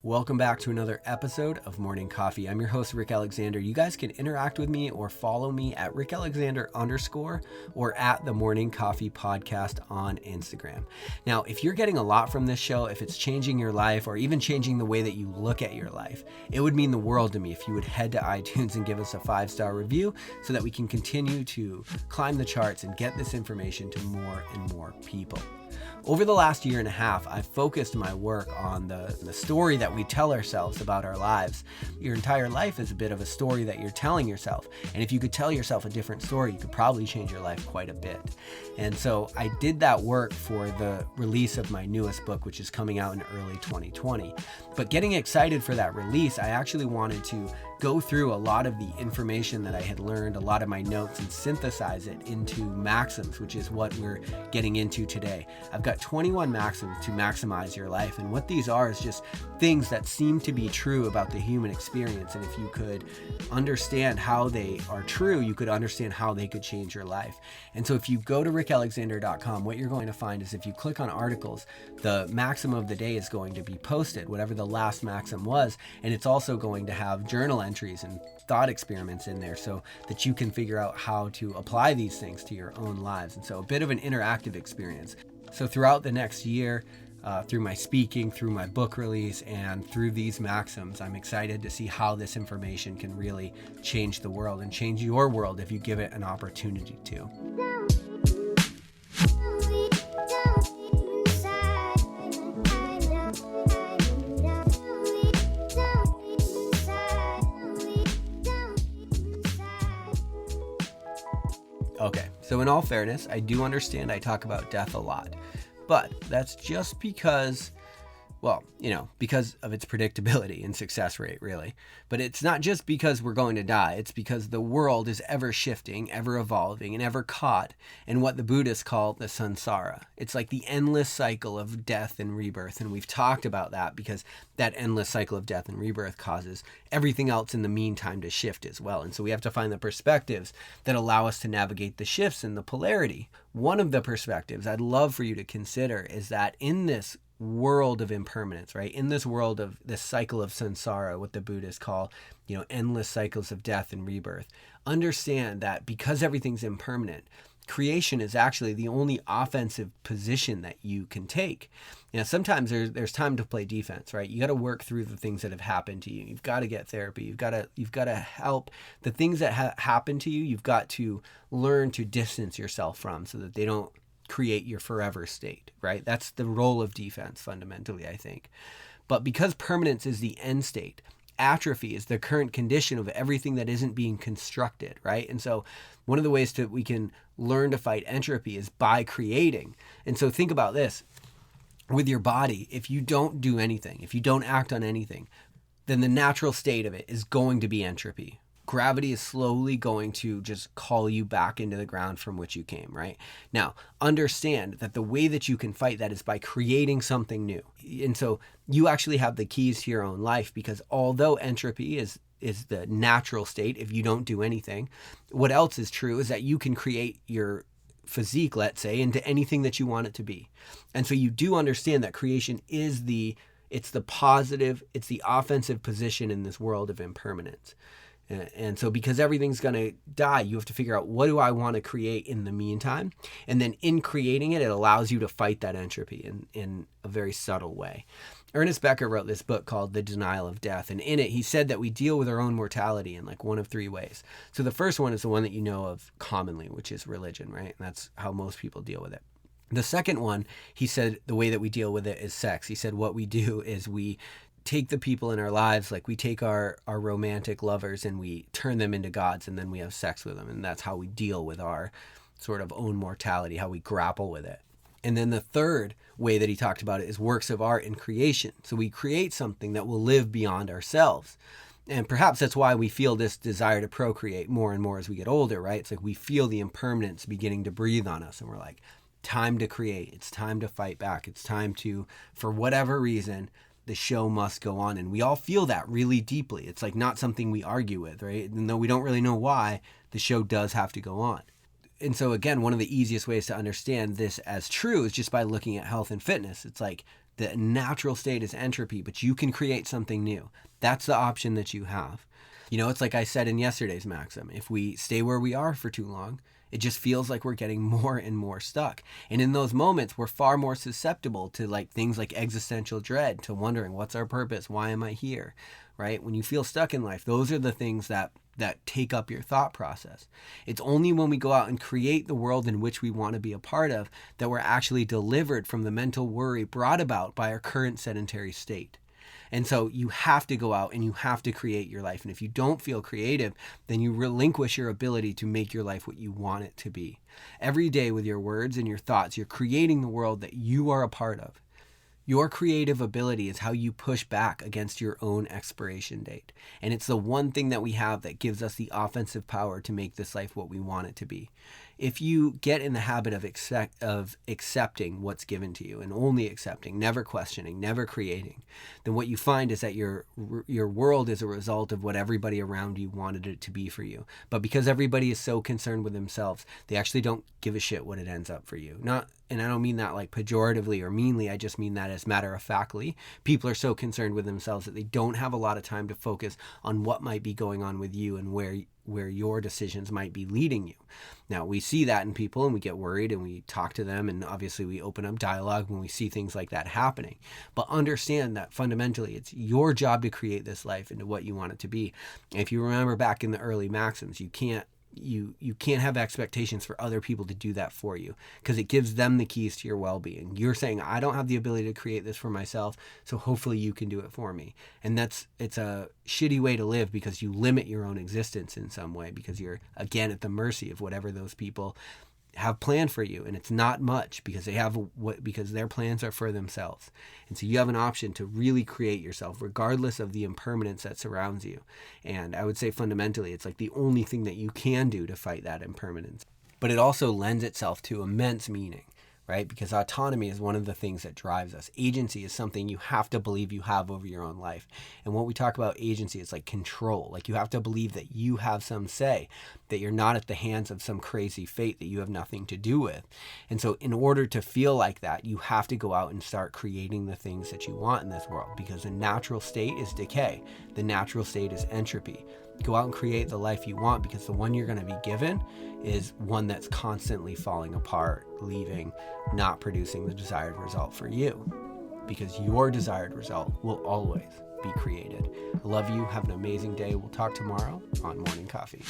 Welcome back to another episode of Morning Coffee. I'm your host, Rick Alexander. You guys can interact with me or follow me at @RickAlexander_ or at the Morning Coffee Podcast on Instagram. Now, if you're getting a lot from this show, if it's changing your life or even changing the way that you look at your life, it would mean the world to me if you would head to iTunes and give us a 5-star review so that we can continue to climb the charts and get this information to more and more people. Over the last year and a half, I've focused my work on the story that we tell ourselves about our lives. Your entire life is a bit of a story that you're telling yourself. And if you could tell yourself a different story, you could probably change your life quite a bit. And so I did that work for the release of my newest book, which is coming out in early 2020. But getting excited for that release, I actually wanted to go through a lot of the information that I had learned, a lot of my notes, and synthesize it into maxims, which is what we're getting into today. I've got 21 maxims to maximize your life, and what these are is just things that seem to be true about the human experience, and if you could understand how they are true, you could understand how they could change your life. And so if you go to rickalexander.com, what you're going to find is if you click on articles, the maxim of the day is going to be posted, whatever the last maxim was, and it's also going to have journal entries and thought experiments in there so that you can figure out how to apply these things to your own lives. And so a bit of an interactive experience. So throughout the next year, through my speaking, through my book release, and through these maxims, I'm excited to see how this information can really change the world and change your world if you give it an opportunity to. Okay, so in all fairness, I do understand I talk about death a lot, but that's just because, because of its predictability and success rate, really. But it's not just because we're going to die, it's because the world is ever shifting, ever evolving, and ever caught in what the Buddhists call the samsara. It's like the endless cycle of death and rebirth, and we've talked about that because that endless cycle of death and rebirth causes everything else in the meantime to shift as well. And so we have to find the perspectives that allow us to navigate the shifts and the polarity. One of the perspectives I'd love for you to consider is that in this world of impermanence, right? In this world of this cycle of samsara, what the Buddhists call, endless cycles of death and rebirth, understand that because everything's impermanent, creation is actually the only offensive position that you can take. Sometimes there's time to play defense, right? You got to work through the things that have happened to you. You've got to get therapy. You've got to help the things that happen to you. You've got to learn to distance yourself from so that they don't create your forever state, right? That's the role of defense fundamentally, I think. But because permanence is the end state, atrophy is the current condition of everything that isn't being constructed, right? And so one of the ways that we can learn to fight entropy is by creating. And so think about this. With your body, if you don't do anything, if you don't act on anything, then the natural state of it is going to be entropy. Gravity is slowly going to just call you back into the ground from which you came, right? Now, understand that the way that you can fight that is by creating something new. And so you actually have the keys to your own life, because although entropy is the natural state if you don't do anything, what else is true is that you can create your physique, let's say, into anything that you want it to be. And so you do understand that creation is it's the positive, it's the offensive position in this world of impermanence. And so because everything's going to die, you have to figure out, what do I want to create in the meantime? And then in creating it, it allows you to fight that entropy in a very subtle way. Ernest Becker wrote this book called The Denial of Death. And in it, he said that we deal with our own mortality in like one of three ways. So the first one is the one that you know of commonly, which is religion, right? And that's how most people deal with it. The second one, he said, the way that we deal with it is sex. He said what we do is we take the people in our lives, like we take our romantic lovers and we turn them into gods, and then we have sex with them. And that's how we deal with our sort of own mortality, how we grapple with it. And then the third way that he talked about it is works of art and creation. So we create something that will live beyond ourselves. And perhaps that's why we feel this desire to procreate more and more as we get older, right? It's like we feel the impermanence beginning to breathe on us, and we're like, time to create. It's time to fight back. It's time to, for whatever reason, the show must go on. And we all feel that really deeply. It's like not something we argue with, right? And though we don't really know why, the show does have to go on. And so again, one of the easiest ways to understand this as true is just by looking at health and fitness. It's like The natural state is entropy, but you can create something new. That's the option that you have. It's like I said in yesterday's Maxim. If we stay where we are for too long, it just feels like we're getting more and more stuck. And in those moments, we're far more susceptible to things like existential dread, to wondering, what's our purpose? Why am I here? Right? When you feel stuck in life, those are the things that take up your thought process. It's only when we go out and create the world in which we want to be a part of that we're actually delivered from the mental worry brought about by our current sedentary state. And so you have to go out and you have to create your life. And if you don't feel creative, then you relinquish your ability to make your life what you want it to be. Every day with your words and your thoughts, you're creating the world that you are a part of. Your creative ability is how you push back against your own expiration date. And it's the one thing that we have that gives us the offensive power to make this life what we want it to be. If you get in the habit of accepting what's given to you and only accepting, never questioning, never creating, then what you find is that your world is a result of what everybody around you wanted it to be for you. But because everybody is so concerned with themselves, they actually don't give a shit what it ends up for you. And I don't mean that pejoratively or meanly. I just mean that as matter of factly. People are so concerned with themselves that they don't have a lot of time to focus on what might be going on with you and where your decisions might be leading you. Now, we see that in people and we get worried and we talk to them, and obviously we open up dialogue when we see things like that happening. But understand that fundamentally it's your job to create this life into what you want it to be. And if you remember back in the early Maxims, you can't have expectations for other people to do that for you, because it gives them the keys to your well-being. You're saying, I don't have the ability to create this for myself, so hopefully you can do it for me. And it's a shitty way to live, because you limit your own existence in some way, because you're again at the mercy of whatever those people have planned for you. And it's not much, because because their plans are for themselves. And so you have an option to really create yourself regardless of the impermanence that surrounds you. And I would say fundamentally it's the only thing that you can do to fight that impermanence. But it also lends itself to immense meaning, right? Because autonomy is one of the things that drives us. Agency is something you have to believe you have over your own life. And when we talk about agency, it's like control. You have to believe that you have some say, that you're not at the hands of some crazy fate that you have nothing to do with. And so in order to feel like that, you have to go out and start creating the things that you want in this world, because the natural state is decay. The natural state is entropy. Go out and create the life you want, because the one you're going to be given is one that's constantly falling apart, leaving, not producing the desired result for you, because your desired result will always be created. I love you. Have an amazing day. We'll talk tomorrow on Morning Coffee.